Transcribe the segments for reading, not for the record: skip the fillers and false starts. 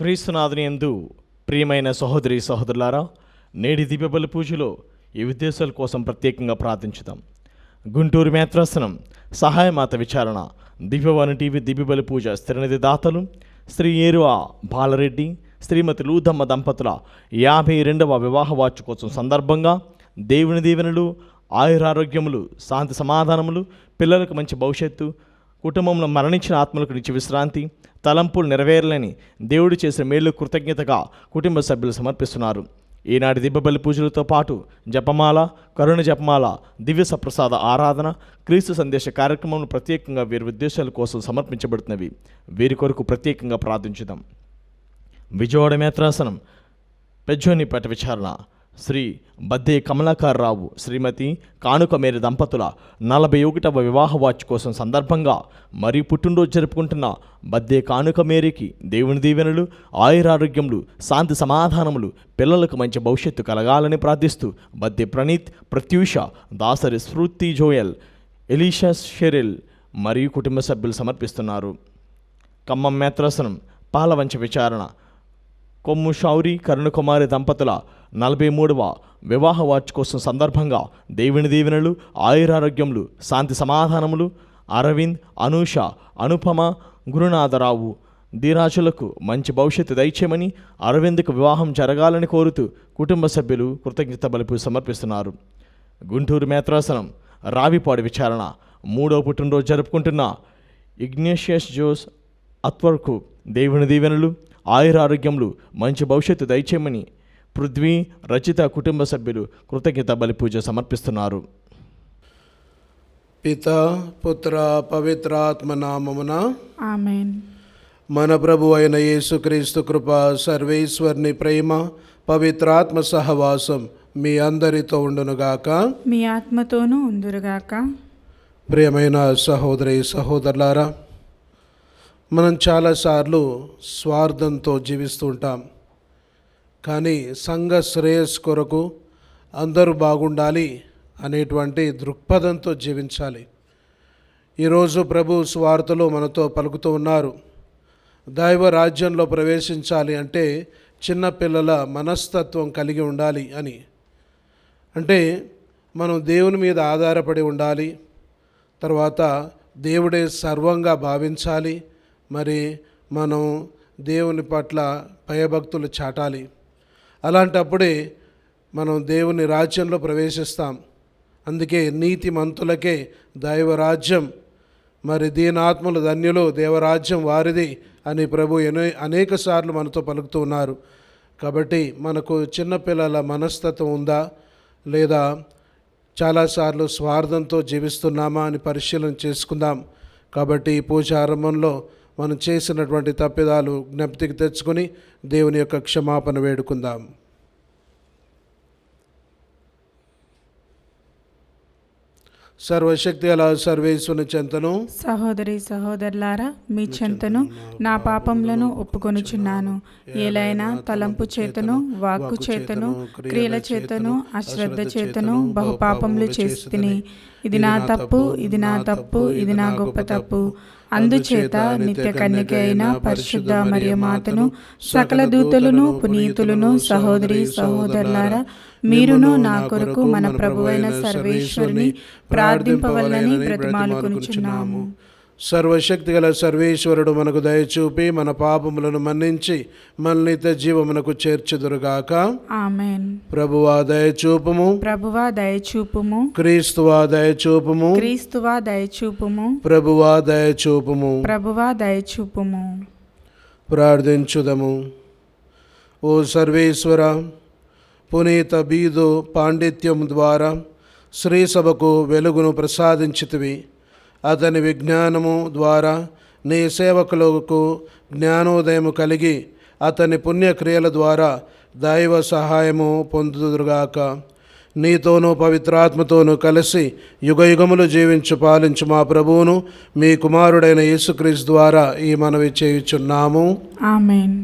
క్రీస్తునాథుని యందు ప్రియమైన సహోదరి సహోదరులారా, నేటి దివ్యబలి పూజలో ఈ ఉద్దేశాల కోసం ప్రత్యేకంగా ప్రార్థించుదాం. గుంటూరు మేత్రాసనం సహాయమాత విచారణ దివ్యవాణి టీవీ దివ్యబలి పూజ స్థిరనిధి దాతలు శ్రీ ఏరువ బాలరెడ్డి, శ్రీమతి లూదమ్మ దంపతుల 52వ వివాహ వార్షికోత్సవం సందర్భంగా దేవుని దీవెనలు, ఆయురారోగ్యములు, శాంతి సమాధానములు, పిల్లలకు మంచి భవిష్యత్తు, కుటుంబంలో మరణించిన ఆత్మలకు నిత్య విశ్రాంతి, తలంపులు నెరవేరలేని దేవుడు చేసిన మేలు కృతజ్ఞతగా కుటుంబ సభ్యులు సమర్పిస్తున్నారు. ఈనాటి దివ్యబలి పూజలతో పాటు జపమాల, కరుణ జపమాల, దివ్య సప్రసాద ఆరాధన, క్రీస్తు సందేశ కార్యక్రమం ప్రత్యేకంగా వీరి ఉద్దేశాల కోసం సమర్పించబడుతున్నవి. వీరి కొరకు ప్రత్యేకంగా ప్రార్థించుదాం. విజయవాడ మేత్రాసనం పెజ్జోనిపేట విచారణ శ్రీ బద్దే కమలాకర్రావు, శ్రీమతి కానుక మేరీ దంపతుల 41వ వివాహ వార్షికోత్సవం సందర్భంగా మరియు పుట్టినరోజు జరుపుకుంటున్న బద్దే కానుక మేరీకి దేవుని దీవెనలు, ఆయురారోగ్యములు, శాంతి సమాధానములు, పిల్లలకు మంచి భవిష్యత్తు కలగాలని ప్రార్థిస్తూ బద్దే ప్రణీత్, ప్రత్యూష, దాసరి స్ఫూర్తి, జోయల్, ఎలీషా, షెరిల్ మరియు కుటుంబ సభ్యులు సమర్పిస్తున్నారు. ఖమ్మం మేత్రాసనం పాలవంచ విచారణ కొమ్ము షౌరి, కరుణకుమారి దంపతుల 43వ వివాహ వార్షికోత్సవం సందర్భంగా దేవుని దీవెనలు, ఆయురారోగ్యములు, శాంతి సమాధానములు, అరవింద్, అనూష, అనుపమ, గురునాథరావు ధీరాజులకు మంచి భవిష్యత్తు దయచేయమని, అరవింద్కు వివాహం జరగాలని కోరుతూ కుటుంబ సభ్యులు కృతజ్ఞత బలుపు సమర్పిస్తున్నారు. గుంటూరు మేత్రాసనం రావిపాడు విచారణ 3వ పుట్టినరోజు జరుపుకుంటున్న ఇగ్నేషియస్ జోస్ అత్వర్కు దేవుని దీవెనలు, ఆయురారోగ్యములు, మంచి భవిష్యత్తు దయచేయమని పృథ్వీ, రచిత కుటుంబ సభ్యులు కృతజ్ఞత బలి పూజ సమర్పిస్తున్నారు. పితా, పుత్ర, పవిత్రాత్మ నామమున ఆమేన్. మన ప్రభు అయిన యేసుక్రీస్తు కృప, సర్వేశ్వరుని ప్రేమ, పవిత్రాత్మ సహవాసం మీ అందరితో ఉండునుగాక. మీ ఆత్మతోనూ ఉందురుగాక. ప్రియమైన సహోదరి సహోదరులారా, మనం చాలాసార్లు స్వార్థంతో జీవిస్తూ ఉంటాం. కానీ సంఘ శ్రేయస్సు కొరకు అందరూ బాగుండాలి అనేటువంటి దృక్పథంతో జీవించాలి. ఈరోజు ప్రభు స్వార్థలో మనతో పలుకుతూ ఉన్నారు. దైవ రాజ్యంలో ప్రవేశించాలి అంటే చిన్నపిల్లల మనస్తత్వం కలిగి ఉండాలి అని. అంటే మనం దేవుని మీద ఆధారపడి ఉండాలి. తర్వాత దేవుడే సర్వంగా భావించాలి. మరి మనం దేవుని పట్ల భయభక్తులు చాటాలి. అలాంటప్పుడే మనం దేవుని రాజ్యంలో ప్రవేశిస్తాం. అందుకే నీతిమంతులకే దైవరాజ్యం, మరి దీనాత్మలు ధన్యులు, దేవరాజ్యం వారిది అని ప్రభు అనేక సార్లు మనతో పలుకుతూ ఉన్నారు. కాబట్టి మనకు చిన్నపిల్లల మనస్తత్వం ఉందా, లేదా చాలాసార్లు స్వార్థంతో జీవిస్తున్నామా అని పరిశీలన చేసుకుందాం. కాబట్టి ఈ పూజ ఆరంభంలో మనం చేసినటువంటి తప్పిదాలు జ్ఞప్తికి తెచ్చుకొని దేవుని యొక్క క్షమాపణ వేడుకుందాం. సర్వశక్తి గల సర్వేశ్వరుని చెంతను, సహోదరి సహోదరులారా, మీ చెంతను నా పాపములను ఒప్పుకొనుచున్నాను. ఏలైనా తలంపు చేతను, వాక్కు చేతను, క్రియల చేతను, అశ్రద్ధ చేతను బహుపాపములు చేస్తుని. ఇది నా తప్పు, ఇది నా తప్పు, ఇది నా గొప్ప తప్పు. అందుచేత నిత్య కన్యక అయిన పరిశుద్ధ మరియ మాతను, సకల దూతలను, పునీతులను, సహోదరి సహోదరులారా, మీరును నా కొరకు మన ప్రభువైన సర్వేశ్వరుని ప్రార్థింపవలనని బ్రతిమాలుకొనుచున్నాము. సర్వశక్తి గల సర్వేశ్వరుడు మనకు దయచూపి మన పాపములను మన్నించి మనల్ని నిత్య జీవమునకు చేర్చుదురుగాక. ఆమేన్. ప్రభువా దయచూపుము, ప్రభువా దయచూపుము, క్రీస్తువా దయచూపుము, క్రీస్తువా దయచూపుము, ప్రభువా దయచూపుము. ప్రభువా దయచూపుము. ప్రార్థించుదము. ఓ సర్వేశ్వర, పునీత బీదు పాండిత్యం ద్వారా శ్రీసభకు వెలుగును ప్రసాదించితివి. అతని విజ్ఞానము ద్వారా నీ సేవకులకు జ్ఞానోదయము కలిగి అతని పుణ్యక్రియల ద్వారా దైవ సహాయము పొందుదురుగాక. నీతోనూ పవిత్రాత్మతోనూ కలిసి యుగయుగములు జీవించు పాలించు మా ప్రభువును, మీ కుమారుడైన యేసుక్రీస్తు ద్వారా ఈ మనవి చేయుచున్నాము. ఆమేన్.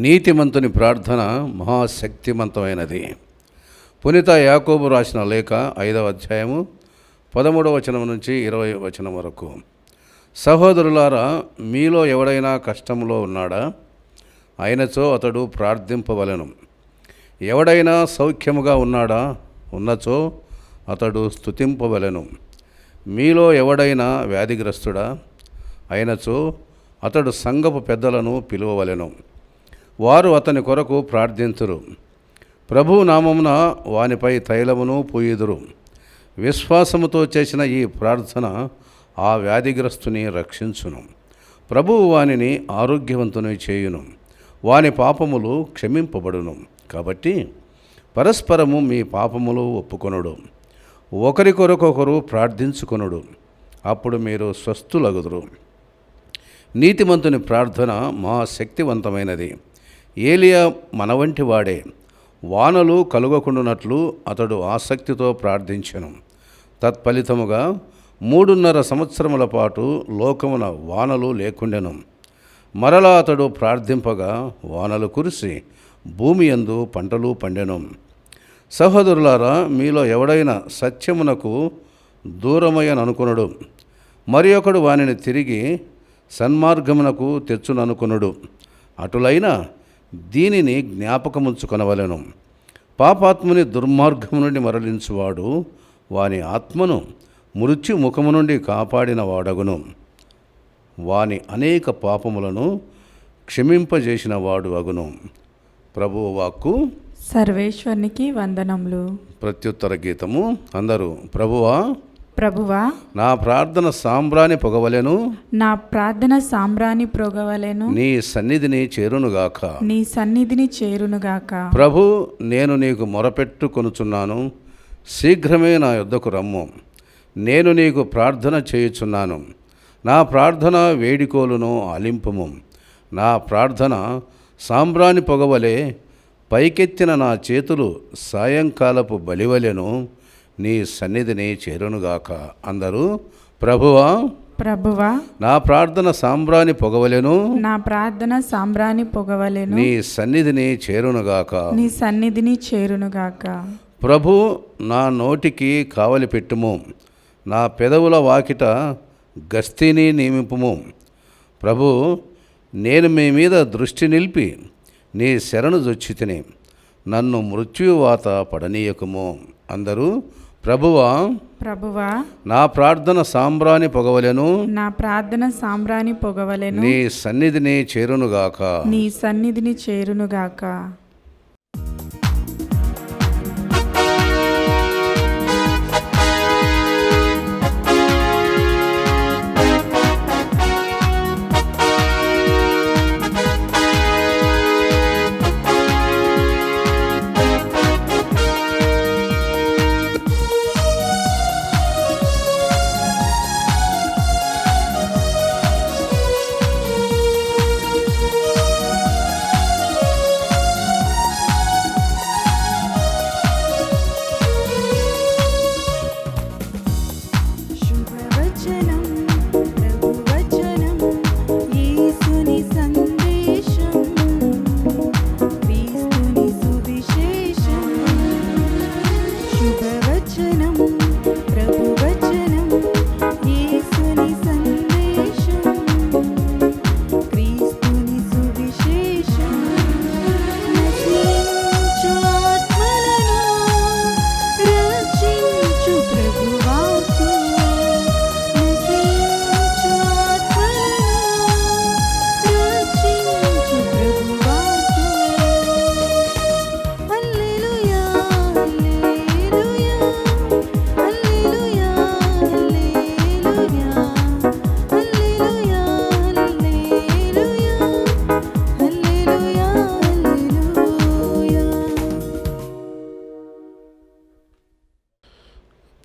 నీతిమంతుని ప్రార్థన మహాశక్తివంతమైనది. పునీత యాకోబు రాసిన లేఖ 5వ అధ్యాయము 13వ వచనం నుంచి 20వ వచనం వరకు. సహోదరులారా, మీలో ఎవడైనా కష్టంలో ఉన్నాడా? అయినచో అతడు ప్రార్థింపవలెను. ఎవడైనా సౌఖ్యముగా ఉన్నాడా? ఉన్నచో అతడు స్తుతింపవలెను. మీలో ఎవడైనా వ్యాధిగ్రస్తుడా? అయినచో అతడు సంఘపు పెద్దలను పిలువవలెను. వారు అతని కొరకు ప్రార్థింతురు. ప్రభువు నామమున వానిపై తైలమును పూయుదురు. విశ్వాసముతో చేసిన ఈ ప్రార్థన ఆ వ్యాధిగ్రస్తుని రక్షించును. ప్రభువు వానిని ఆరోగ్యవంతుని చేయును. వాని పాపములు క్షమింపబడును. కాబట్టి పరస్పరము మీ పాపములు ఒప్పుకొనుడు, ఒకరికొరకొకరు ప్రార్థించుకొనుడు. అప్పుడు మీరు స్వస్థులగుదురు. నీతిమంతుని ప్రార్థన మహాశక్తివంతమైనది. ఏలియా మన వంటి వాడే. వానలు కలుగకుండునట్లు అతడు ఆసక్తితో ప్రార్థించెను. తత్ఫలితముగా 3.5 సంవత్సరముల పాటు లోకమున వానలు లేకుండెను. మరలా అతడు ప్రార్థింపగా వానలు కురిసి భూమి యందు పంటలు పండెను. సహోదరులారా, మీలో ఎవడైనా సత్యమునకు దూరమయ్యననుకొనుడు, మరి ఒకడు వానిని తిరిగి సన్మార్గమునకు తెచ్చుననుకొనుడు. అటులైన దీనిని జ్ఞాపకముంచుకొనవలెను. పాపాత్ముని దుర్మార్గము నుండి మరలించువాడు వాని ఆత్మను మృత్యు ముఖము నుండి కాపాడిన వాడగును. వాని అనేక పాపములను క్షమింపజేసిన వాడు అగును. ప్రభువు వాక్కు. సర్వేశ్వరునికి వందనములు. ప్రత్యుత్తర గీతము. అందరూ ప్రభువా, ప్రభువా, నా ప్రార్థన సాంబ్రాణి పొగవలెను, నా ప్రార్థన సాంబ్రాణి పొగవలెను, నీ సన్నిధిని చేరునుగాక. నీ సన్నిధిని చేరునుగాక. ప్రభు, నేను నీకు మొరపెట్టుకొనుచున్నాను, శీఘ్రమే నా యొద్దకు రమ్ము. నేను నీకు ప్రార్థన చేయుచున్నాను. నా ప్రార్థన వేడికోలును ఆలింపుము. నా ప్రార్థన సాంబ్రాణి పొగవలే, పైకెత్తిన నా చేతులు సాయంకాలపు బలివలెను నీ సన్నిధిని చేరునుగాక. అందరూ ప్రభువా, ప్రభువా, నా ప్రార్థన సాంబ్రాణి పొగవలెను, నా ప్రార్థన సాంబ్రాణి పొగవలెను, నీ సన్నిధిని చేరునుగాక. నీ సన్నిధిని చేరునుగాక. ప్రభు, నా నోటికి కావలి పెట్టుము, నా పెదవుల వాకిట గస్తీని నియమింపుము. ప్రభు, నేను మీ మీద దృష్టి నిలిపి నీ శరణు జొచ్చితిని, నన్ను మృత్యువాత పడనీయకుము. అందరూ ప్రభువా, ప్రభువా, నా ప్రార్థన సాంబ్రాణి పొగవలెను, నా ప్రార్థన సాంబ్రాణి పొగవలెను, నీ సన్నిధిని చేరునుగాక. నీ సన్నిధిని చేరునుగాక.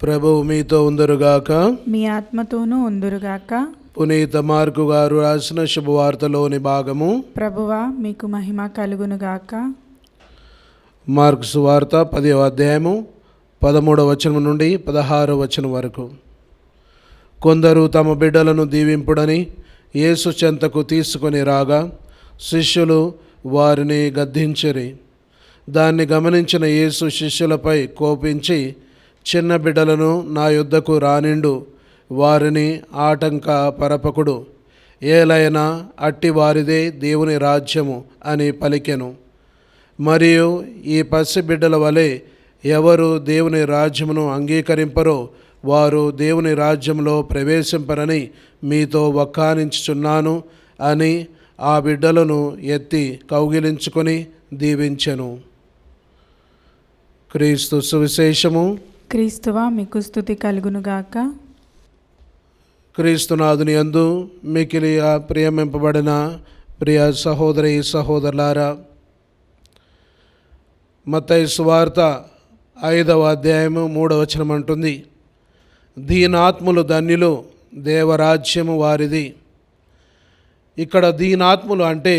ప్రభువు మీతో ఉందరుగాక. మీ ఆత్మతోనూ ఉందురుగాక. పునీత మార్కు గారు రాసిన శుభవార్తలోని భాగము. ప్రభువా, మీకు మహిమ కలుగునుగాక. మార్కు సువార్త 10వ అధ్యాయము 13వ వచనం నుండి 16వ వచనం వరకు. కొందరు తమ బిడ్డలను దీవింపుడని యేసు చెంతకు తీసుకొని రాగా శిష్యులు వారిని గద్దించిరి. దాన్ని గమనించిన యేసు శిష్యులపై కోపించి, చిన్న బిడ్డలను నా యొద్దకు రానిండు, వారిని ఆటంక పరపకుడు. ఏలైనా అట్టి వారిదే దేవుని రాజ్యము అని పలికెను. మరియు ఈ పసిబిడ్డల వలె ఎవరు దేవుని రాజ్యమును అంగీకరింపరో వారు దేవుని రాజ్యంలో ప్రవేశింపరని మీతో వక్కానించుచున్నాను అని ఆ బిడ్డలను ఎత్తి కౌగిలించుకొని దీవించెను. క్రీస్తు సువిశేషము. క్రీస్తువా మీకు స్తుతి కలుగునుగాక. క్రీస్తునాథుని యందు మికిలి ప్రియమింపబడిన ప్రియ సహోదరి సహోదరులారా, మత్తయి సువార్త 5వ అధ్యాయము 3వ వచనం అంటుంది, దీనాత్ములు ధన్యులు, దేవరాజ్యము వారిది. ఇక్కడ దీనాత్ములు అంటే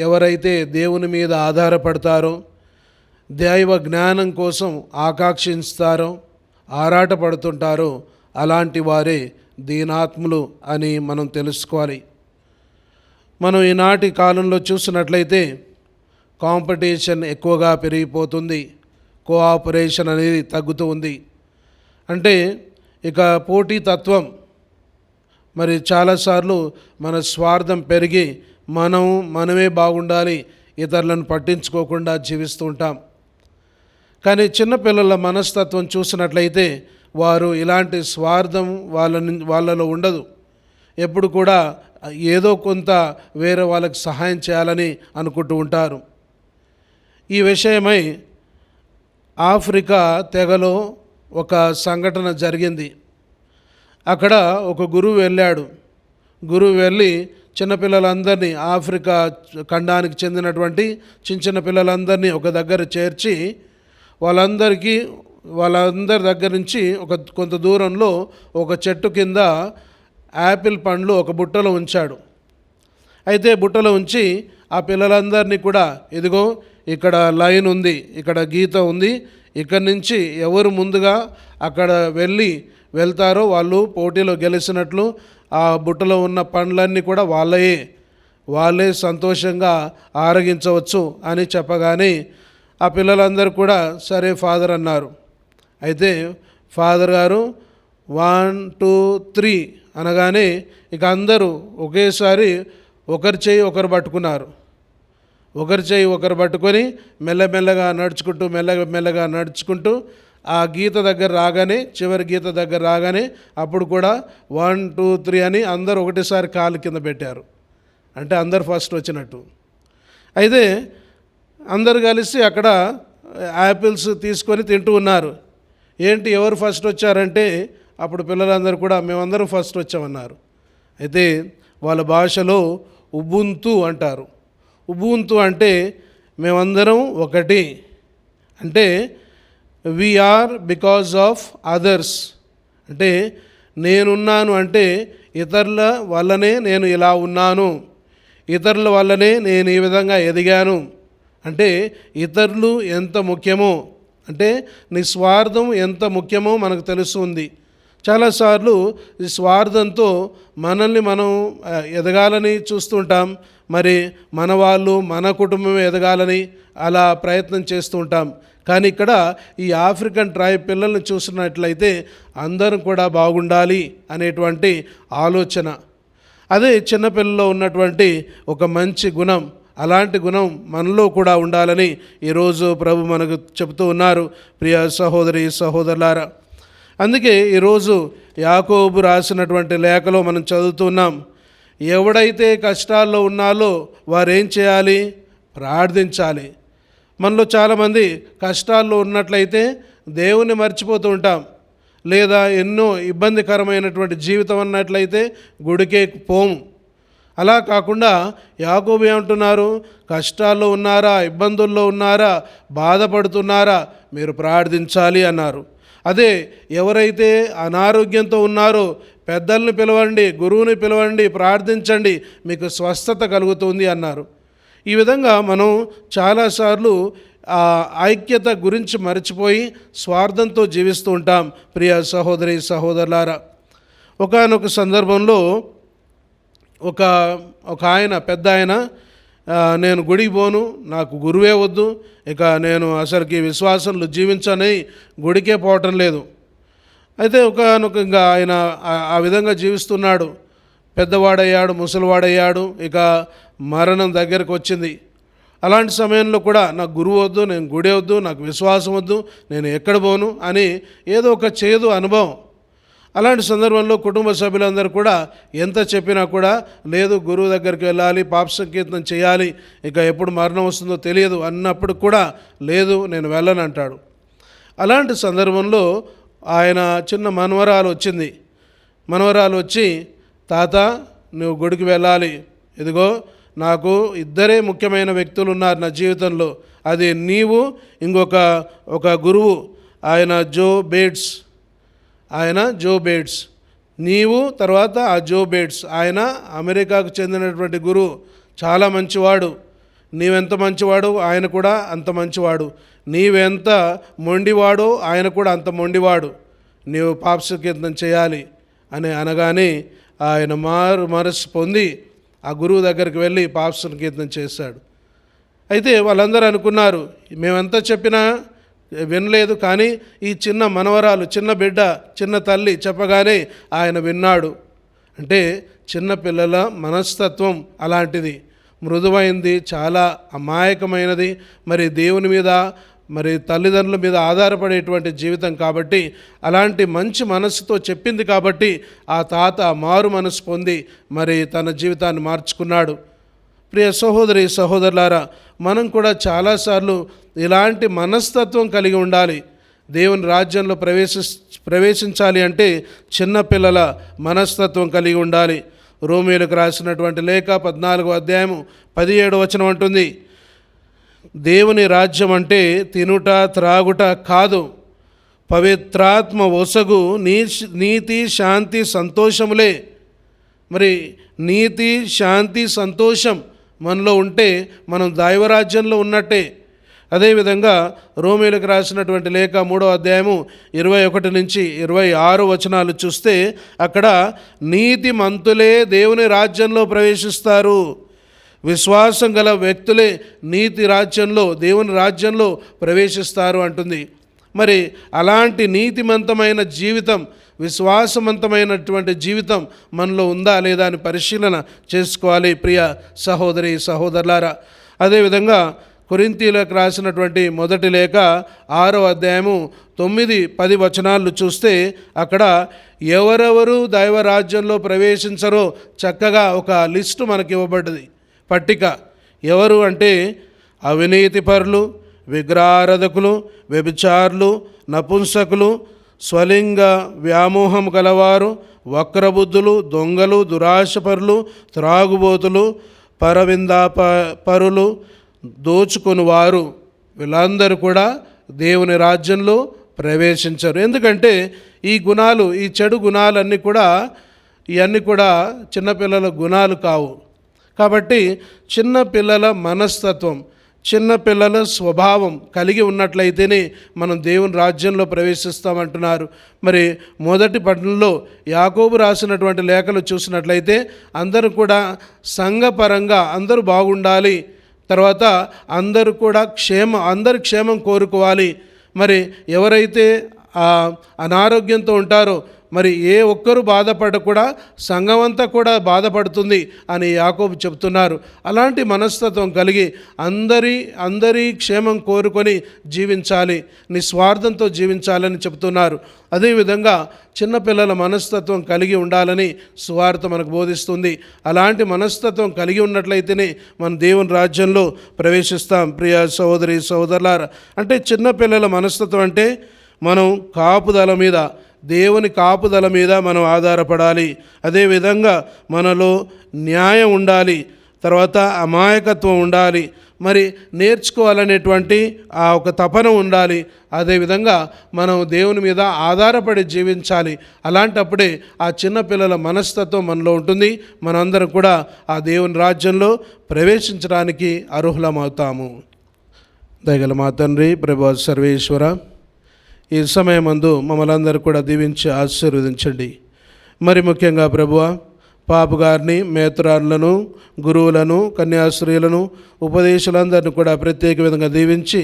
ఎవరైతే దేవుని మీద ఆధారపడతారో, దైవ జ్ఞానం కోసం ఆకాంక్షిస్తారో, ఆరాటపడుతుంటారో అలాంటి వారే దీనాత్ములు అని మనం తెలుసుకోవాలి. మనం ఈనాటి కాలంలో చూసినట్లయితే కాంపిటీషన్ ఎక్కువగా పెరిగిపోతుంది, కోఆపరేషన్ అనేది తగ్గుతూ ఉంది. అంటే ఇక పోటీతత్వం, మరి చాలాసార్లు మన స్వార్థం పెరిగి మనమే బాగుండాలి, ఇతరులను పట్టించుకోకుండా జీవిస్తూ ఉంటాం. కానీ చిన్నపిల్లల మనస్తత్వం చూసినట్లయితే వారు ఇలాంటి స్వార్థం వాళ్ళలో ఉండదు. ఎప్పుడు కూడా ఏదో కొంత వేరే వాళ్ళకి సహాయం చేయాలని అనుకుంటూ ఉంటారు. ఈ విషయమై ఆఫ్రికా తెగలో ఒక సంఘటన జరిగింది. అక్కడ ఒక గురువు వెళ్ళాడు. గురువు వెళ్ళి చిన్నపిల్లలందరినీ, ఆఫ్రికా ఖండానికి చెందినటువంటి చిన్న పిల్లలందరినీ ఒక దగ్గర చేర్చి వాళ్ళందరి దగ్గర నుంచి కొంత దూరంలో ఒక చెట్టు కింద యాపిల్ పండ్లు ఒక బుట్టలో ఉంచాడు. అయితే బుట్టలో ఉంచి ఆ పిల్లలందరినీ కూడా, ఇదిగో ఇక్కడ లైన్ ఉంది, ఇక్కడ గీత ఉంది, ఇక్కడి నుంచి ఎవరు ముందుగా అక్కడ వెళ్తారో వాళ్ళు పోటీలో గెలిచినట్లు, ఆ బుట్టలో ఉన్న పండ్లన్నీ కూడా వాళ్ళే సంతోషంగా ఆరగించవచ్చు అని చెప్పగానే ఆ పిల్లలందరూ కూడా సరే ఫాదర్ అన్నారు. అయితే ఫాదర్ గారు 1 2 3 అనగానే ఇక అందరూ ఒకేసారి ఒకరి చేయి ఒకరు పట్టుకున్నారు. ఒకరి చేయి ఒకరు పట్టుకొని మెల్లమెల్లగా నడుచుకుంటూ ఆ గీత దగ్గర రాగానే, చివరి గీత దగ్గర రాగానే అప్పుడు కూడా 1 2 3 అని అందరూ ఒకటేసారి కాలు కింద పెట్టారు. అంటే అందరు ఫస్ట్ వచ్చినట్టు. అయితే అందరు కలిసి అక్కడ యాపిల్స్ తీసుకొని తింటూ ఉన్నారు. ఏంటి ఎవరు ఫస్ట్ వచ్చారంటే అప్పుడు పిల్లలందరూ కూడా మేమందరం ఫస్ట్ వచ్చామన్నారు. అయితే వాళ్ళ భాషలో ఉబుంతు అంటారు. ఉబుంతు అంటే మేమందరం ఒకటి, అంటే వీఆర్ బికాజ్ ఆఫ్ అదర్స్. అంటే నేనున్నాను అంటే ఇతరుల వల్లనే నేను ఇలా ఉన్నాను, ఇతరుల వల్లనే నేను ఈ విధంగా ఎదిగాను. అంటే ఇతరులు ఎంత ముఖ్యమో, అంటే నిస్వార్థం ఎంత ముఖ్యమో మనకు తెలుస్తుంది. చాలాసార్లు ఈ స్వార్థంతో మనల్ని మనం ఎదగాలని చూస్తుంటాం, మరి మన వాళ్ళు మన కుటుంబం ఎదగాలని అలా ప్రయత్నం చేస్తూ ఉంటాం. కానీ ఇక్కడ ఈ ఆఫ్రికన్ ట్రైబ్ పిల్లల్ని చూసినట్లయితే అందరం కూడా బాగుండాలి అనేటువంటి ఆలోచన, అదే చిన్నపిల్లలో ఉన్నటువంటి ఒక మంచి గుణం. అలాంటి గుణం మనలో కూడా ఉండాలని ఈరోజు ప్రభు మనకు చెబుతూ ఉన్నారు. ప్రియ సహోదరి సహోదరులారా, అందుకే ఈరోజు యాకోబు రాసినటువంటి లేఖలో మనం చదువుతున్నాం, ఎవడైతే కష్టాల్లో ఉన్నాలో వారేం చేయాలి? ప్రార్థించాలి. మనలో చాలామంది కష్టాల్లో ఉన్నట్లయితే దేవుని మర్చిపోతూ ఉంటాం, లేదా ఎన్నో ఇబ్బందికరమైనటువంటి జీవితం అన్నట్లయితే గుడికే పోము. అలా కాకుండా యాకోబు ఏమంటున్నారు? కష్టాల్లో ఉన్నారా, ఇబ్బందుల్లో ఉన్నారా, బాధపడుతున్నారా, మీరు ప్రార్థించాలి అన్నారు. అదే ఎవరైతే అనారోగ్యంతో ఉన్నారో పెద్దల్ని పిలవండి, గురువుని పిలవండి, ప్రార్థించండి, మీకు స్వస్థత కలుగుతుంది అన్నారు. ఈ విధంగా మనం చాలాసార్లు ఐక్యత గురించి మర్చిపోయి స్వార్థంతో జీవిస్తూ ఉంటాం. ప్రియ సహోదరి సహోదరులారా, ఒకానొక సందర్భంలో ఒక ఆయన, పెద్ద ఆయన, నేను గుడికి పోను, నాకు గురువే వద్దు, ఇక నేను అసలుకి విశ్వాసంలో జీవించని గుడికే పోవటం లేదు, అయితే ఇంకా ఆయన ఆ విధంగా జీవిస్తున్నాడు. పెద్దవాడయ్యాడు, ముసలివాడయ్యాడు, ఇక మరణం దగ్గరకు వచ్చింది. అలాంటి సమయంలో కూడా నాకు గురువు వద్దు, నేను గుడి వద్దు, నాకు విశ్వాసం వద్దు, నేను ఎక్కడ పోను అని ఏదో ఒక చేదు అనుభవం. అలాంటి సందర్భంలో కుటుంబ సభ్యులందరూ కూడా ఎంత చెప్పినా కూడా లేదు, గురువు దగ్గరికి వెళ్ళాలి, పాప సంకీర్తనం చేయాలి, ఇక ఎప్పుడు మరణం వస్తుందో తెలియదు అన్నప్పుడు కూడా లేదు, నేను వెళ్ళను అంటాడు. అలాంటి సందర్భంలో ఆయన చిన్న మనవరాలు వచ్చింది. మనవరాలు వచ్చి, తాత నువ్వు గుడికి వెళ్ళాలి, ఇదిగో నాకు ఇద్దరే ముఖ్యమైన వ్యక్తులు ఉన్నారు నా జీవితంలో, అది నీవు, ఒక గురువు, ఆయన జో బేట్స్, నీవు, తర్వాత ఆ జో బేట్స్, ఆయన అమెరికాకు చెందినటువంటి గురువు, చాలా మంచివాడు. నీవెంత మంచివాడు ఆయన కూడా అంత మంచివాడు, నీవెంత మొండివాడో ఆయన కూడా అంత మొండివాడు, నీవు పాప సంకీర్తనం చేయాలి అని అనగానే ఆయన మనసు పొంది ఆ గురువు దగ్గరికి వెళ్ళి పాప సంకీర్తనం చేశాడు. అయితే వాళ్ళందరూ అనుకున్నారు, మేమంతా చెప్పినా వినలేదు, కానీ ఈ చిన్న మనవరాలు, చిన్న బిడ్డ, చిన్న తల్లి చెప్పగానే ఆయన విన్నాడు. అంటే చిన్న పిల్లల మనస్తత్వం అలాంటిది, మృదువైంది, చాలా అమాయకమైనది, మరి దేవుని మీద, మరి తల్లిదండ్రుల మీద ఆధారపడేటువంటి జీవితం కాబట్టి అలాంటి మంచి మనసుతో చెప్పింది కాబట్టి ఆ తాత మారు మనసు పొంది మరి తన జీవితాన్ని మార్చుకున్నాడు. ప్రియ సహోదరి సహోదరులారా, మనం కూడా చాలాసార్లు ఇలాంటి మనస్తత్వం కలిగి ఉండాలి. దేవుని రాజ్యంలో ప్రవేశించాలి అంటే చిన్నపిల్లల మనస్తత్వం కలిగి ఉండాలి. రోమీయులకు రాసినటువంటి లేఖ 14వ అధ్యాయము 17వ వచనం అంటుంది, దేవుని రాజ్యం అంటే తినుట త్రాగుట కాదు, పవిత్రాత్మ ఒసగు నీతి శాంతి సంతోషములే. మరి నీతి శాంతి సంతోషం మనలో ఉంటే మనం దైవరాజ్యంలో ఉన్నట్టే. అదేవిధంగా రోమీయులకు రాసినటువంటి లేఖ 3వ అధ్యాయము 21 నుంచి 26 వచనాలు చూస్తే అక్కడ నీతిమంతులే దేవుని రాజ్యంలో ప్రవేశిస్తారు, విశ్వాసం గల వ్యక్తులే నీతి రాజ్యంలో, దేవుని రాజ్యంలో ప్రవేశిస్తారు అంటుంది. మరి అలాంటి నీతిమంతమైన జీవితం, విశ్వాసవంతమైనటువంటి జీవితం మనలో ఉందా లేదా అని పరిశీలన చేసుకోవాలి ప్రియ సహోదరి సహోదరులారా. అదేవిధంగా కొరింథీయులకు రాసినటువంటి మొదటి లేఖ 6వ అధ్యాయము 9-10 వచనాలు చూస్తే అక్కడ ఎవరెవరు దైవరాజ్యంలో ప్రవేశించరో చక్కగా ఒక లిస్టు మనకి ఇవ్వబడ్డది, పట్టిక. ఎవరు అంటే అవినీతిపరులు, విగ్రహారాధకులు, వ్యభిచారులు, నపుంసకులు, స్వలింగ వ్యామోహం గలవారు, వక్రబుద్ధులు, దొంగలు, దురాశపరులు, త్రాగుబోతులు, పరులు, దోచుకొనివారు, వీళ్ళందరూ కూడా దేవుని రాజ్యంలో ప్రవేశించరు. ఎందుకంటే ఈ గుణాలు, ఈ చెడు గుణాలన్నీ కూడా, ఇవన్నీ కూడా చిన్నపిల్లల గుణాలు కావు. కాబట్టి చిన్నపిల్లల మనస్తత్వం, చిన్నపిల్లల స్వభావం కలిగి ఉన్నట్లయితేనే మనం దేవుని రాజ్యంలో ప్రవేశిస్తామంటున్నారు. మరి మొదటి పట్టణంలో యాకోబు రాసినటువంటి లేఖలు చూసినట్లయితే అందరూ కూడా సంఘపరంగా అందరూ బాగుండాలి, తర్వాత అందరూ కూడా అందరి క్షేమం కోరుకోవాలి. మరి ఎవరైతే అనారోగ్యంతో ఉంటారో మరి ఏ ఒక్కరు బాధపడకుండా సంఘం అంతా కూడా బాధపడుతుంది అని యాకోబు చెబుతున్నారు. అలాంటి మనస్తత్వం కలిగి అందరి క్షేమం కోరుకొని జీవించాలి, నిస్వార్థంతో జీవించాలని చెబుతున్నారు. అదేవిధంగా చిన్నపిల్లల మనస్తత్వం కలిగి ఉండాలని సువార్త మనకు బోధిస్తుంది. అలాంటి మనస్తత్వం కలిగి ఉన్నట్లయితేనే మనం దేవుని రాజ్యంలో ప్రవేశిస్తాం. ప్రియ సహోదరి సహోదరులారా, అంటే చిన్నపిల్లల మనస్తత్వం అంటే మనం కాపుదల మీద, దేవుని కాపుదల మీద మనం ఆధారపడాలి. అదేవిధంగా మనలో న్యాయం ఉండాలి, తర్వాత అమాయకత్వం ఉండాలి, మరి నేర్చుకోవాలనేటువంటి ఆ ఒక తపన ఉండాలి. అదేవిధంగా మనం దేవుని మీద ఆధారపడి జీవించాలి. అలాంటప్పుడే ఆ చిన్నపిల్లల మనస్తత్వం మనలో ఉంటుంది. మనందరం కూడా ఆ దేవుని రాజ్యంలో ప్రవేశించడానికి అర్హులమవుతాము. దయగల మా తండ్రి ప్రభు సర్వేశ్వర, ఈ సమయమందు మమ్మల్ని అందరూ కూడా దీవించి ఆశీర్వదించండి. మరి ముఖ్యంగా ప్రభువా, పాపు గారిని, మేతురారులను, గురువులను, కన్యాశ్రీలను, ఉపదేశాలందరినీ కూడా ప్రత్యేక విధంగా దీవించి,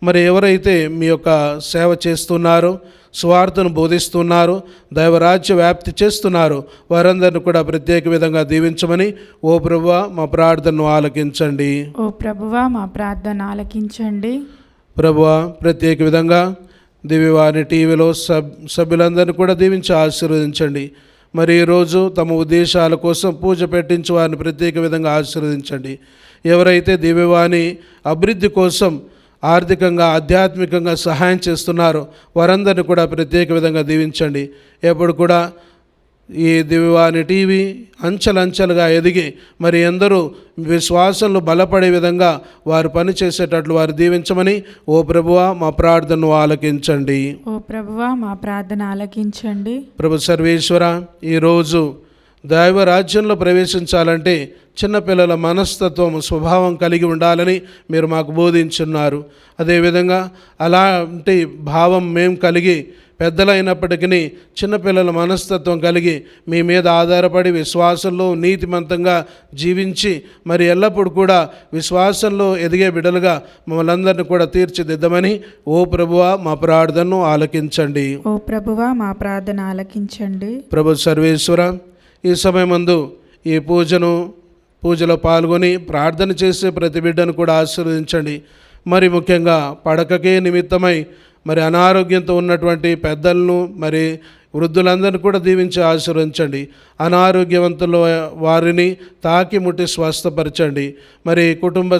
మరి ఎవరైతే మీ యొక్క సేవ చేస్తున్నారో స్వార్థను బోధిస్తున్నారు, దైవరాజ్య వ్యాప్తి చేస్తున్నారు, వారందరిని కూడా ప్రత్యేక విధంగా దీవించమని ఓ ప్రభువా మా ప్రార్థనను ఆలకించండి. ఓ ప్రభువా మా ప్రార్థన ఆలకించండి. ప్రభువా ప్రత్యేక విధంగా దివ్యవాణి టీవీలో సభ్యులందరినీ కూడా దీవించి ఆశీర్వదించండి. మరి ఈరోజు తమ ఉద్దేశాల కోసం పూజ పెట్టించి వారిని ప్రత్యేక విధంగా ఆశీర్వదించండి. ఎవరైతే దివ్యవాణి అభివృద్ధి కోసం ఆర్థికంగా ఆధ్యాత్మికంగా సహాయం చేస్తున్నారో వారందరినీ కూడా ప్రత్యేక విధంగా దీవించండి. ఎప్పుడు కూడా ఈ దివ్యవాణి టీవీ అంచెలంచెలుగా ఎదిగి మరి ఎందరూ విశ్వాసంలో బలపడే విధంగా వారు పనిచేసేటట్లు వారు దీవించమని ఓ ప్రభువా మా ప్రార్థనను ఆలకించండి. ఓ ప్రభువా మా ప్రార్థన ఆలకించండి. ప్రభు సర్వేశ్వర, ఈరోజు దైవ రాజ్యంలో ప్రవేశించాలంటే చిన్నపిల్లల మనస్తత్వం స్వభావం కలిగి ఉండాలని మీరు మాకు బోధించున్నారు. అదేవిధంగా అలాంటి భావం మేము కలిగి పెద్దలైనప్పటికీ చిన్నపిల్లల మనస్తత్వం కలిగి మీ మీద ఆధారపడి విశ్వాసంలో నీతిమంతంగా జీవించి మరి ఎల్లప్పుడూ కూడా విశ్వాసంలో ఎదిగే బిడ్డలుగా మమ్మల్ని అందరినీ కూడా తీర్చిదిద్దమని ఓ ప్రభువా మా ప్రార్థనను ఆలకించండి. ఓ ప్రభువా మా ప్రార్థన ఆలకించండి. ప్రభు సర్వేశ్వర, ఈ సమయమందు ఈ పూజలో పాల్గొని ప్రార్థన చేసే ప్రతి బిడ్డను కూడా ఆశీర్వదించండి. మరి ముఖ్యంగా పడకకే నిమిత్తమై మరి అనారోగ్యంతో ఉన్నటువంటి పెద్దలను మరి వృద్ధులందరినీ కూడా దీవించి ఆశీర్వదించండి. అనారోగ్యవంతుల వారిని తాకి ముట్టి స్వస్థపరచండి. మరి కుటుంబ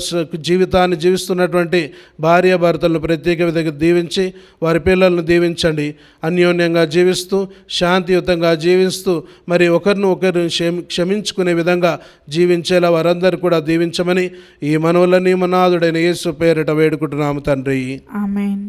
జీవితాన్ని జీవిస్తున్నటువంటి భార్యాభర్తలను ప్రత్యేక విధంగా దీవించి వారి పిల్లలను దీవించండి. అన్యోన్యంగా జీవిస్తూ శాంతియుతంగా జీవిస్తూ మరి ఒకరిని క్షమించుకునే విధంగా జీవించేలా వారందరూ కూడా దీవించమని ఈ మనవులని మనాథుడైన యేసు పేరిట వేడుకుంటున్నాము తండ్రి. ఆమేన్.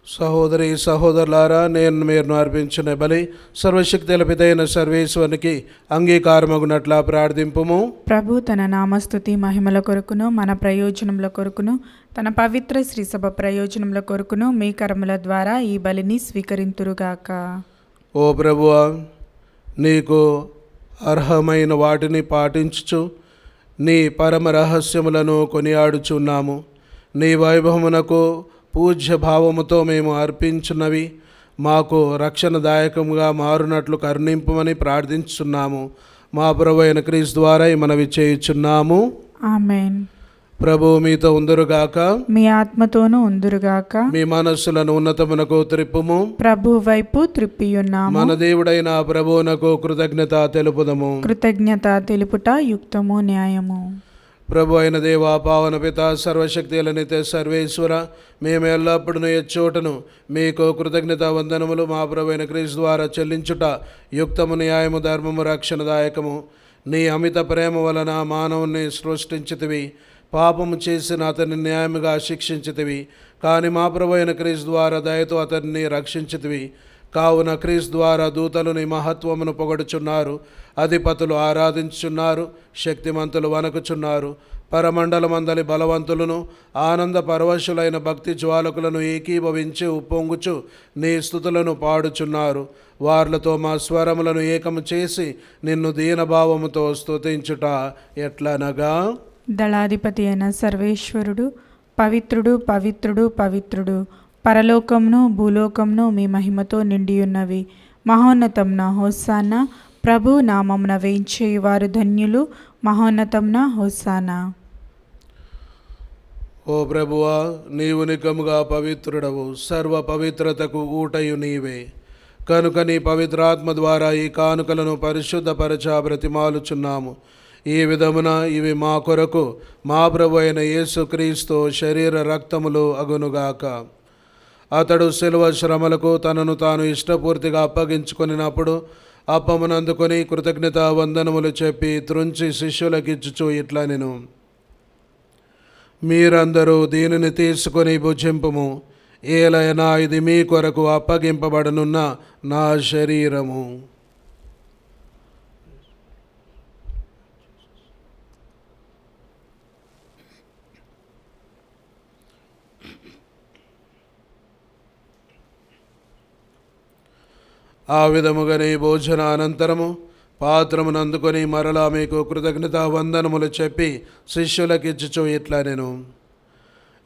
సహోదరి సహోదరులారా, నేను మీరు అర్పించిన బలి సర్వశక్తుల పితైన సర్వేశ్వరునికి అంగీకారమగునట్లా ప్రార్థింపుము. ప్రభు తన నామస్తుతి మహిమల కొరకును మన ప్రయోజనముల కొరకును తన పవిత్ర శ్రీసభ ప్రయోజనముల కొరకును మీ కర్మల ద్వారా ఈ బలిని స్వీకరింతురుగాక. ఓ ప్రభువా, నీకు అర్హమైన వాటిని పాటించుచు నీ పరమ రహస్యములను కొనియాడుచున్నాము. నీ వైభవమునకు పూజ్య భావముతో మేము అర్పించున్నవి మాకు రక్షణదాయకంగా మారునట్లు కరుణింపమని ప్రార్థించున్నాము. మా ప్రభువైన క్రీస్తు ద్వారా మనవి చేయుచున్నాము. ఆమేన్. ప్రభు మీతో ఉందరుగాక. మీ ఆత్మతోనూ ఉందురుగాక. మీ మనస్సులను ఉన్నతమునకు త్రిప్పుము. ప్రభు వైపు త్రిప్పియున్నాము. మన దేవుడైన ప్రభువునకు కృతజ్ఞత తెలుపుదము. కృతజ్ఞత తెలుపుట యుక్తము న్యాయము. ప్రభు అయిన దేవా, పావన పిత, సర్వశక్తి నిత్య సర్వేశ్వర, మేము ఎల్లప్పుడూ ఎచ్చోటను మీకు కృతజ్ఞత వందనములు మా ప్రభు అయిన క్రీస్తు ద్వారా చెల్లించుట యుక్తము, న్యాయము, ధర్మము, రక్షణదాయకము. నీ అమిత ప్రేమ వలన మానవుని సృష్టించితివి, పాపము చేసిన అతన్ని న్యాయముగా శిక్షించితివి. కానీ మా ప్రభు అయిన క్రీస్తు ద్వారా దయతో అతన్ని రక్షించితివి. కావున క్రీస్తు ద్వారా దూతలు నీ మహత్వమును పొగడుచున్నారు, అధిపతులు ఆరాధించుచున్నారు, శక్తిమంతులు వణకుచున్నారు. పరమండలమందలి బలవంతులను ఆనంద పరవశులైన భక్తి జ్వాలకులను ఏకీభవించి ఉప్పొంగుచు నీ స్తుతులను పాడుచున్నారు. వార్లతో మా స్వరములను ఏకము చేసి నిన్ను దీనభావముతో స్తుతించుట ఎట్లనగా, దళాధిపతి అయిన సర్వేశ్వరుడు పవిత్రుడు, పవిత్రుడు, పవిత్రుడు. పరలోకమును భూలోకమును మీ మహిమతో నిండియున్నవి. మహోన్నతంన హోసానా. ప్రభు నామమున వేయించేయు వారు ధన్యులు. మహోన్నతంన హోసానా. ఓ ప్రభువా, నీవు నికముగా పవిత్రుడవు, సర్వ పవిత్రతకు ఊటయు నీవే. కనుక నీ పవిత్రాత్మ ద్వారా ఈ కానుకలను పరిశుద్ధపరచ బ్రతిమాలుచున్నాము. ఈ విధమున ఇవి మా కొరకు మా ప్రభు అయిన యేసుక్రీస్తు శరీర రక్తములు అగునుగాక. అతడు శిలువ శ్రమలకు తనను తాను ఇష్టపూర్తిగా అప్పగించుకొనినప్పుడు అప్పమునందుకొని కృతజ్ఞత వందనములు చెప్పి త్రుంచి శిష్యులకిచ్చుచు ఇట్లా నేను, మీరందరూ దీనిని తీసుకొని భుజింపుము. ఏలైనా ఇది మీ కొరకు అప్పగింపబడనున్న నా శరీరము. ఆ విధముగానే భోజన అనంతరము పాత్రమును అందుకొని మరలా మీకు కృతజ్ఞత వందనములు చెప్పి శిష్యులకిచ్చుచు ఇట్లా నేను,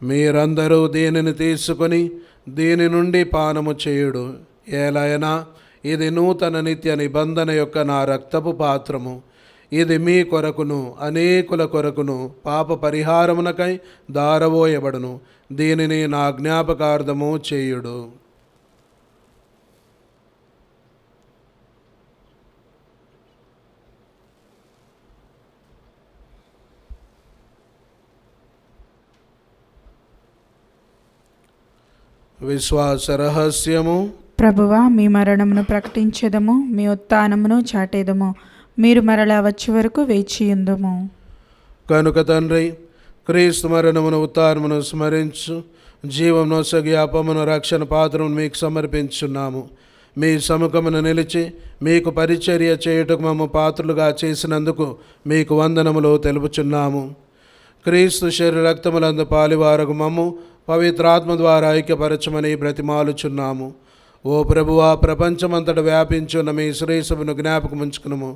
మీరందరూ దీనిని తీసుకొని దీని నుండి పానము చేయుడు. ఏలైనా ఇది నూతన నిత్య నిబంధన యొక్క నా రక్తపు పాత్రము. ఇది మీ కొరకును అనేకుల కొరకును పాప పరిహారమునకై దారవోయబడును. దీనిని నా జ్ఞాపకార్థము చేయుడు. విశ్వాస రహస్యము. ప్రభువా, మీ మరణమును ప్రకటించెదము, మీ ఉత్థానమును చాటెదము. మీరు మరలా వచ్చే వరకు వేచియుందుము. కనుక తండ్రి, క్రీస్తు మరణమును ఉత్థానమును స్మరించు జీవం నొసగి అపమును రక్షణ పాత్రను మీకు సమర్పించున్నాము. మీ సముఖమును నిలిచి మీకు పరిచర్య చేయుటకు మమ్మ పాత్రులుగా చేసినందుకు మీకు వందనములు తెలుపుచున్నాము. క్రీస్తు శరీర రక్తములందు పాలివారకు మమ్ము పవిత్రాత్మ ద్వారా ఐక్యపరచమని బ్రతిమాలుచున్నాము. ఓ ప్రభువా, ప్రపంచమంతటా వ్యాపించున్న మీ శ్రీసభను జ్ఞాపకం ఉంచుకునుము.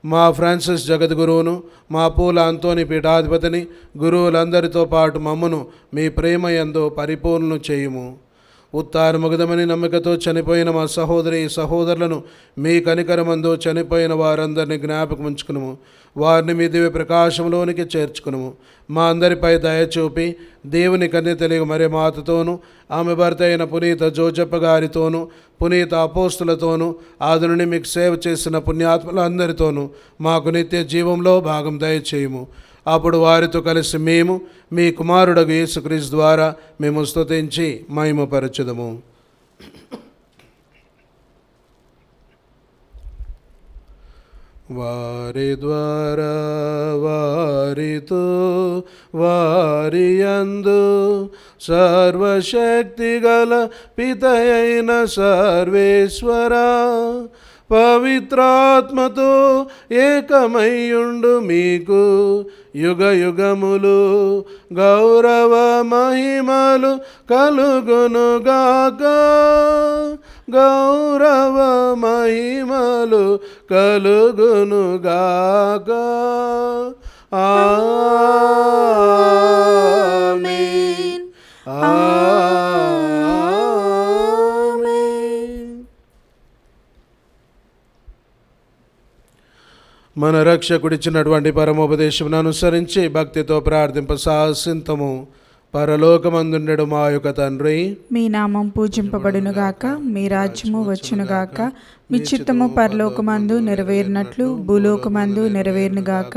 మా ఫ్రాన్సిస్ జగద్గురువును, మా పూల అంతోని పీఠాధిపతిని, గురువులందరితో పాటు మమ్మను మీ ప్రేమ యందు పరిపూర్ణను చేయుము. ఉత్తానముగదమని నమ్మికతో చనిపోయిన మా సహోదరి సహోదరులను మీ కనికరమందు చనిపోయిన వారందరినీ జ్ఞాపకం ఉంచుకునుము. వారిని మీ దివ్య ప్రకాశంలోనికి చేర్చుకునుము. మా అందరిపై దయచూపి దేవుని కన్య తెలియ మరి మాతతోనూ, ఆమె భర్త అయిన పునీత జోజప్ప గారితోనూ, పునీత అపోస్తులతోనూ, ఆదునుని మీకు సేవ చేసిన పుణ్యాత్మలందరితోనూ మాకు నిత్య జీవంలో భాగం దయచేయము. అప్పుడు వారితో కలిసి మేము మీ కుమారుడగు యేసుక్రీస్తు ద్వారా మేము స్తుతించి మహిమపరచుదము. వారి ద్వారా వారితో వారియందు సర్వశక్తిగల పితయైన సర్వేశ్వరా, పవిత్రాత్మతో ఏకమయ్యుండు మీకు యుగ యుగములు గౌరవ మహిమలు కలుగునుగాక. గౌరవ మహిమలు కలుగునుగాక. ఆమేన్. ఆమేన్. మన రక్షకుడిచ్చినటువంటి పరమోపదేశమును అనుసరించి భక్తితో ప్రార్థింప సాహసింతము. పరలోకమందుండెడు మా యొక్క తండ్రి, మీ నామం పూజింపబడునుగాక, మీ రాజ్యము వచ్చునుగాక, మీ చిత్తము పరలోకమందు నెరవేరినట్లు భూలోకమందు నెరవేరునుగాక.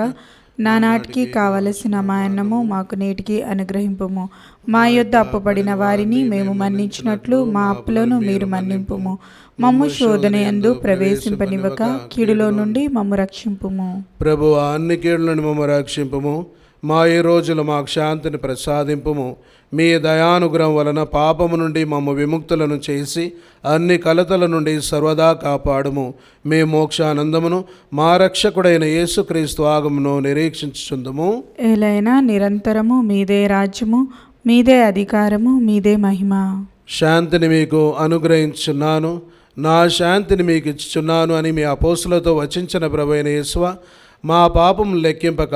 నానాటికి కావలసిన మా అన్నము మాకు నేటికి అనుగ్రహింపుము. మా యొద్ద అప్పుపడిన వారిని మేము మన్నించినట్లు మా అప్పులను మీరు మన్నింపుము. మమ్ము శోధనయందు ప్రవేశింపనివ్వక కీడులో నుండి మమ్ము రక్షింపుము. ప్రభువా, అన్ని కీడుల నుండి మమ్ము రక్షింపుము. మా ఈ రోజులు మాకు శాంతిని ప్రసాదింపుము. మీ దయానుగ్రహం వలన పాపము నుండి మమ్ము విముక్తులను చేసి అన్ని కలతల నుండి సర్వదా కాపాడుము. మీ మోక్షానందమును మా రక్షకుడైన యేసుక్రీస్తు ఆగమును నిరీక్షించుచుందుము. ఏలైనా నిరంతరము మీదే రాజ్యము, మీదే అధికారము, మీదే మహిమ. శాంతిని మీకు అనుగ్రహించున్నాను, నా శాంతిని మీకు ఇచ్చుచున్నాను అని మీ అపోస్తులతో వచించిన ప్రభువైన యేసువా, మా పాపం లెక్కింపక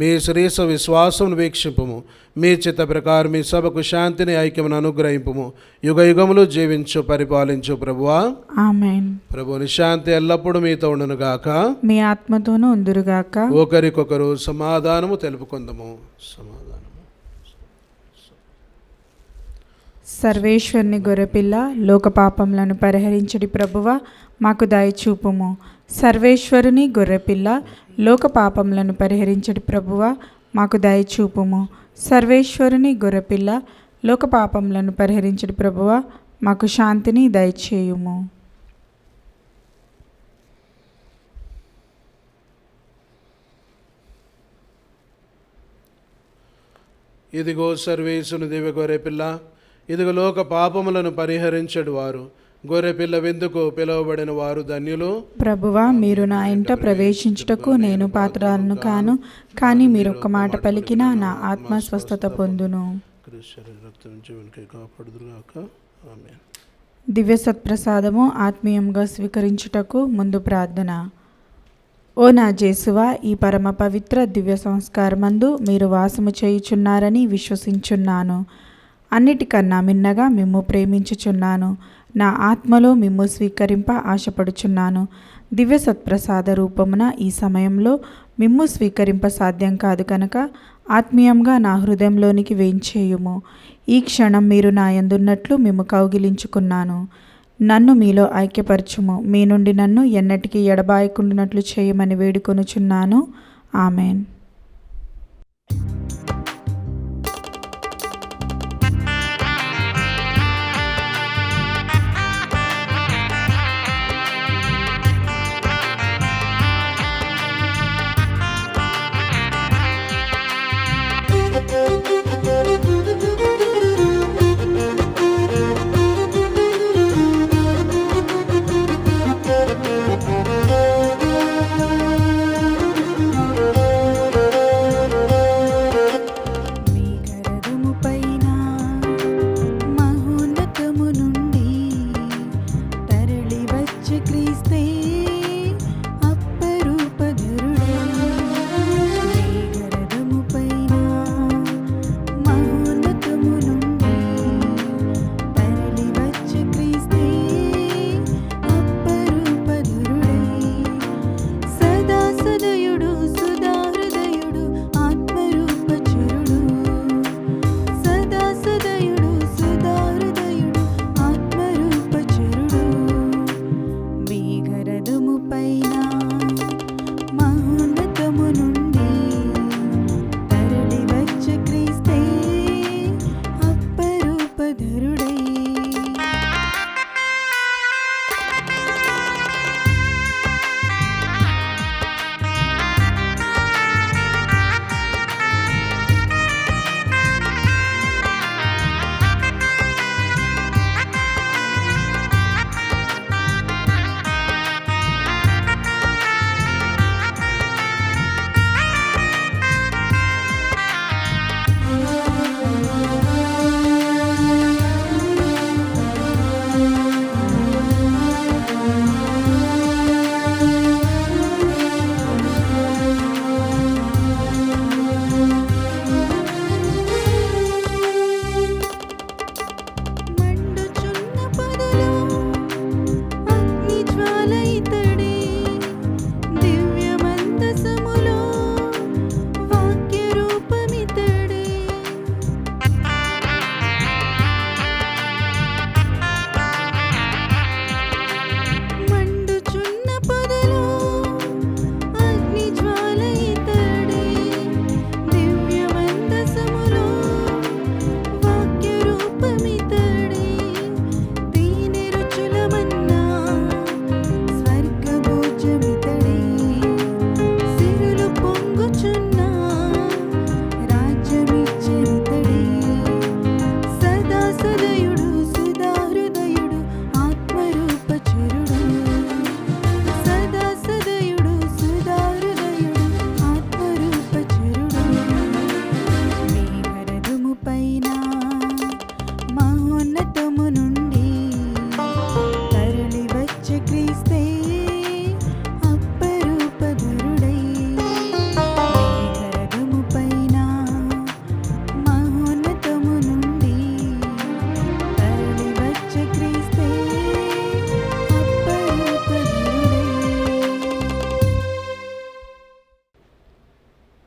మీ శ్రీస విశ్వాసమును వీక్షింపుము. మీ చిత్త ప్రకారం మీ సభకు శాంతిని ఐక్యమును అనుగ్రహింపుము. యుగ యుగములు జీవించు పరిపాలించు ప్రభువా. ఆమేన్. ప్రభుని శాంతి ఎల్లప్పుడూ మీతో ఉండునుగాక, మీ ఆత్మతోనూ ఉందురుగాక. ఒకరికొకరు సమాధానము తెలుపుకుందాము. సమాధానము. సర్వేశ్వరుని గొర్రెపిల్ల, లోక పాపములను పరిహరించడి ప్రభువ, మాకు దయచూపుము. సర్వేశ్వరుని గొర్రెపిల్ల, లోక పాపములను పరిహరించడి ప్రభువ, మాకు దయచూపుము. సర్వేశ్వరుని గొర్రెపిల్ల, లోక పాపములను పరిహరించడి ప్రభువ, మాకు శాంతిని దయచేయుము. ఇదిగో సర్వేశుని దివ్య గొర్రెపిల్ల, ఇదిగో లోక పాపములను పరిహరించడు వారు. గొర్రెపిల్ల విందుకు పిలువబడిన వారు ధన్యులు. ప్రభువా, మీరు నా ఇంట ప్రవేశించుటకు నేను పాత్రలను కాను, కానీ మీరు ఒక్క మాట పలికినా నా ఆత్మ స్వస్థత పొందును. దివ్య సత్ప్రసాదము ఆత్మీయంగా స్వీకరించుటకు ముందు ప్రార్థన. ఓ నా జేసువా, ఈ పరమ పవిత్ర దివ్య సంస్కారమందు మీరు వాసము చేయుచున్నారని విశ్వసించున్నాను. అన్నిటికన్నా మిన్నగా మిమ్ము ప్రేమించుచున్నాను. నా ఆత్మలో మిమ్ము స్వీకరింప ఆశపడుచున్నాను. దివ్య సత్ప్రసాద రూపమున ఈ సమయంలో మిమ్ము స్వీకరింప సాధ్యం కాదు కనుక ఆత్మీయంగా నా హృదయంలోనికి వేంచేయుము. ఈ క్షణం మీరు నా యందున్నట్లు మిమ్ము కౌగిలించుకున్నాను. నన్ను మీలో ఐక్యపరచుము. మీ నుండి నన్ను ఎన్నటికీ ఎడబాయకుండానట్లు చేయమని వేడుకొనుచున్నాను. ఆమెన్.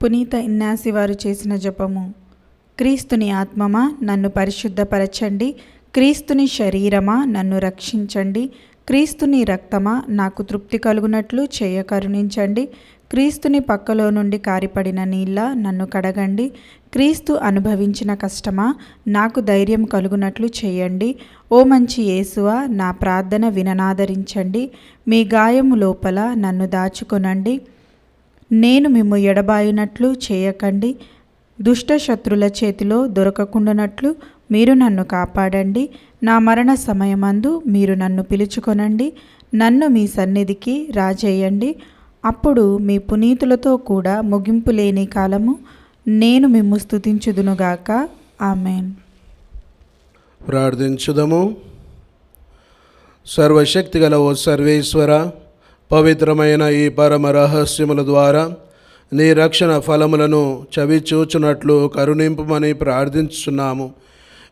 పునీత ఇన్నాసి వారు చేసిన జపము. క్రీస్తుని ఆత్మమా నన్ను పరిశుద్ధపరచండి, క్రీస్తుని శరీరమా నన్ను రక్షించండి, క్రీస్తుని రక్తమా నాకు తృప్తి కలుగునట్లు చేయ కరుణించండి, క్రీస్తుని పక్కలో నుండి కారిపడిన నీళ్ళ నన్ను కడగండి, క్రీస్తు అనుభవించిన కష్టమా నాకు ధైర్యం కలుగునట్లు చేయండి. ఓ మంచి యేసువా నా ప్రార్థన విననాదరించండి, మీ గాయము లోపల నన్ను దాచుకొనండి. నేను మిమ్ము ఎడబాయునట్లు చేయకండి, దుష్ట శత్రుల చేతిలో దొరకకుండానట్లు మీరు నన్ను కాపాడండి. నా మరణ సమయమందు మీరు నన్ను పిలుచుకొనండి, నన్ను మీ సన్నిధికి రాజేయండి. అప్పుడు మీ పునీతులతో కూడా ముగింపు లేని కాలము నేను మిమ్ము స్తుతించుదునుగాక. ఆమెన్. ప్రార్థించుదము. సర్వశక్తిగల ఓ సర్వేశ్వర, పవిత్రమైన ఈ పరమ రహస్యముల ద్వారా నీ రక్షణ ఫలములను చవిచూచునట్లు కరుణింపుమని ప్రార్థించుచున్నాము.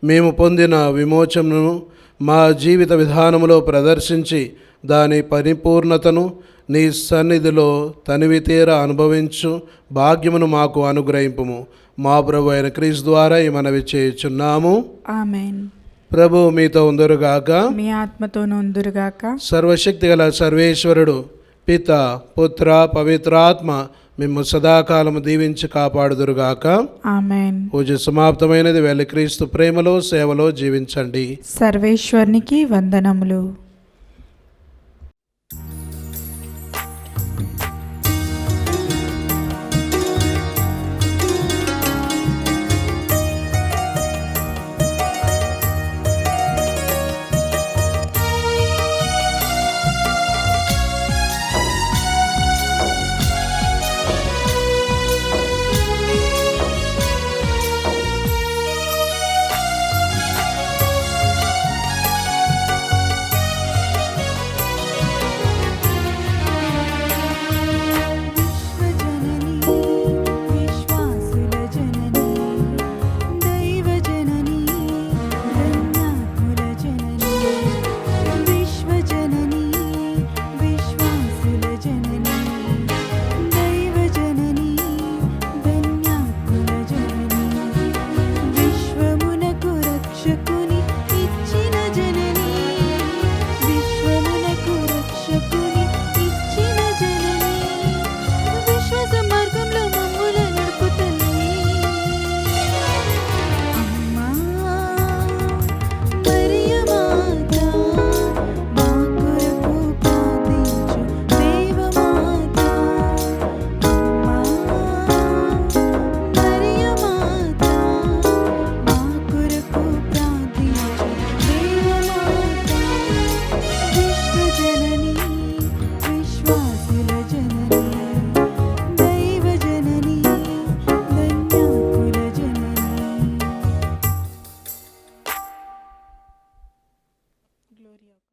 మేము పొందిన విమోచనను మా జీవిత విధానములో ప్రదర్శించి దాని పరిపూర్ణతను నీ సన్నిధిలో తనివితీర అనుభవించు భాగ్యమును మాకు అనుగ్రహింపుము. మా ప్రభు అయిన క్రీస్తు ద్వారా ఈ మనవి చేయుచున్నాము. ఆమెన్. ప్రభు మీతో ఉందరుగాక, మీ ఆత్మతోనూ ఉందురుగాక. సర్వశక్తిగల సర్వేశ్వరుడు పిత పుత్ర పవిత్రాత్మ మిమ్ము సదాకాలము దీవించి కాపాడుదురుగాక. ఆమెన్. పూజ సమాప్తమైనది. వెళ్ళి క్రీస్తు ప్రేమలో సేవలో జీవించండి. సర్వేశ్వరునికి వందనములు.